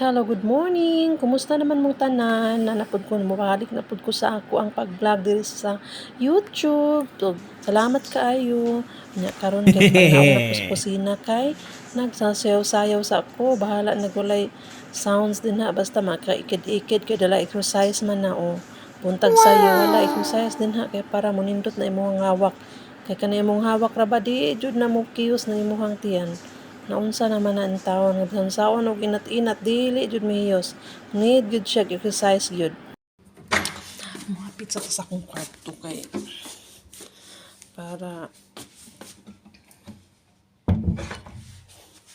Hello, good morning. Kumusta naman mong tanan? Nanapod ko mabalik napod ko sa ako ang pag-vlog diri sa YouTube. Salamat kaayo. Nya karon kay pagnaog na ko sa kusina kay nagsasayaw-sayaw sa ako. Bahala nagulay sounds din na basta makaikid-ikid kay dala exercise man na o. Buntag sayo wala exercise din ha kay para munindot na imong hawak. Kay kanay imong hawak ra ba di jud na mo kiyos na imong tiyan. Naunsa naman na ang taon nga bisan saon og inat-inat dili jud mahiyos. Need jud siya exercise jud. Mapit sa akong kwarto kay para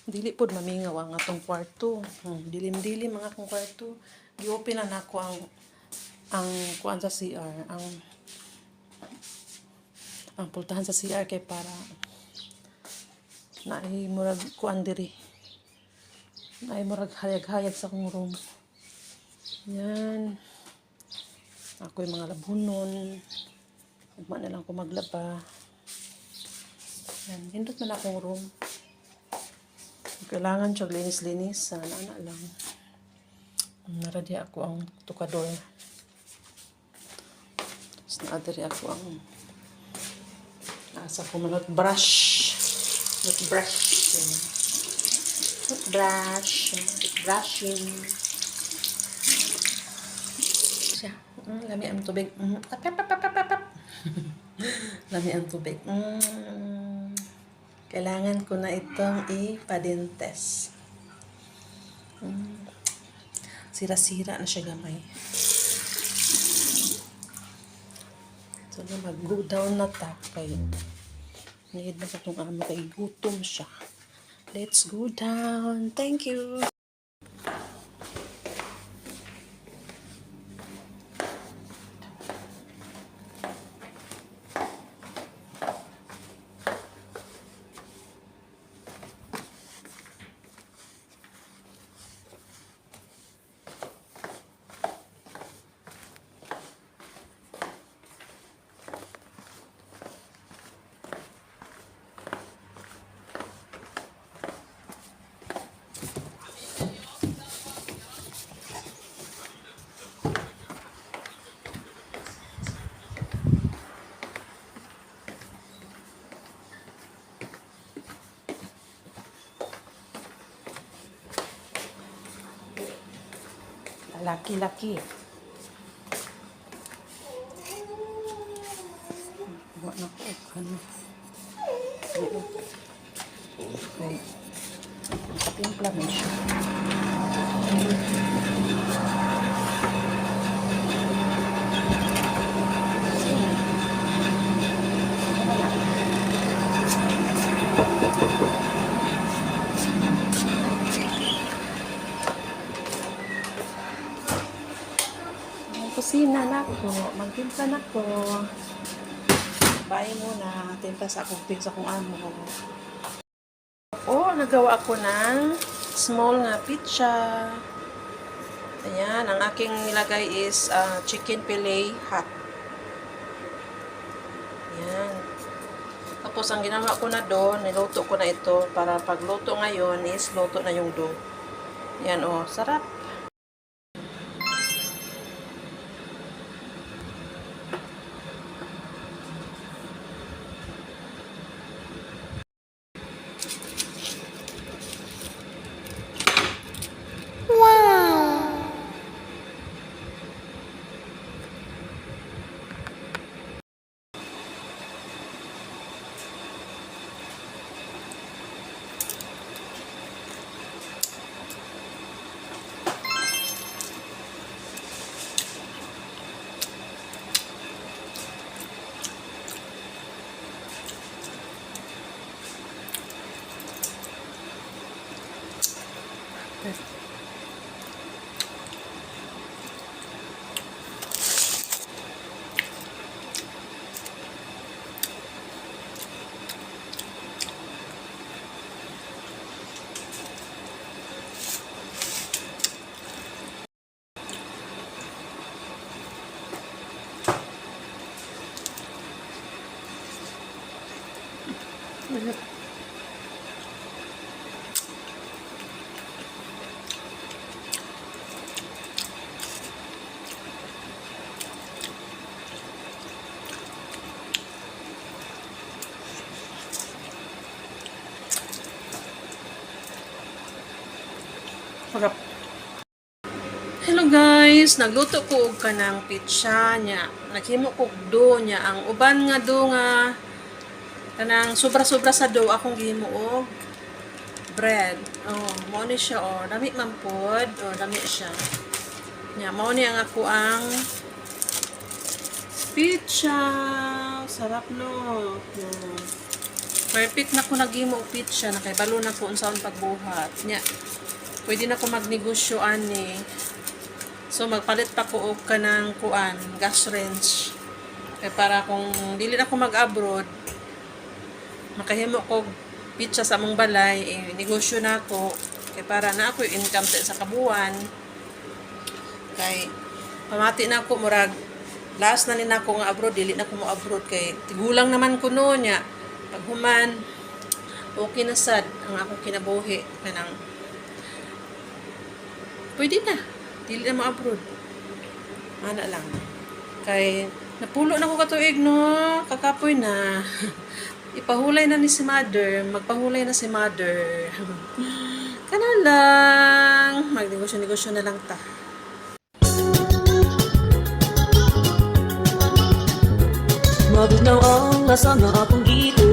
dili pod mamingaw ang atong kwarto. Dilim-dilim ang akong kwarto. Gi-open na nako ang kuan sa CR, ang pultahan sa CR kay para naay murag kuan diri. Naay murag hayag-hayag sa akong room. Yan. Ako yung mga labunon. Ugma na lang ko maglaba. Yan. Hindot man akong room. Kailangan siya linis-linis. Sana na lang. Naradi ako ang tukador. Tapos naadari ako ang nasa ko manot brush. Toothbrush. Toothbrush. Brushing. Siya. Lami ang tubig. Lami ang tubig. Kailangan ko na itong ipadentes. Sira-sira na siya gamay. So na mag-go down na ta kayo. Need na sa itong amo kay gutom siya. Let's go down. Thank you. Laki-laki. Buat na ko. Ano? Okay. Timpla mo siya. Kusina na ko, magtimpla na ko. Bye muna, timpla sa akong pizza kung amo. Nagawa ako ng small nga pizza. Ayan, ang aking nilagay is chicken fillet hot. Ayan. Tapos ang ginawa ko na doon, niluto ko na ito para pagluto ngayon is luto na yung dough. Ayan sarap. Harap. Hello guys, nagluto ko og kanang pizza niya. Naghimo ko og dough niya. Ang uban nga dough nga kanang sobra-sobra sa dough akong gihimo og bread. Oh, mao ni siya oh. Dami man pod. Oh, dami siya. Nya, mao ni ang ako ang pizza. Sarap no. Perfect na ko naghimo og pizza. Nakaibalo na ko unsaon pagbuhat. Nya, pwede na ko magnegosyo ani. So magpalit pa ko og kanang kuan, gas range. Kay para kung dili na ko mag-abroad, makahimo ko pizza sa among balay, negosyo na ako. Kay para na ako income sa kabuan. Kay pamati na ako murag last na ni nako nga abroad, dili na ko mo abroad kay tigulang naman ko no nya. Pag human okay na sad ang akong kinabuhi kanang pwede na. Dili na ma-abroad. Ana lang. Kay, napulo na ko katuig, no? Kakapoy na. Ipahulay na ni si mother. Magpahulay na si mother. Kana lang. Magnegosyo-negosyo na lang ta. Mabugnaw ang lasa nga akong gito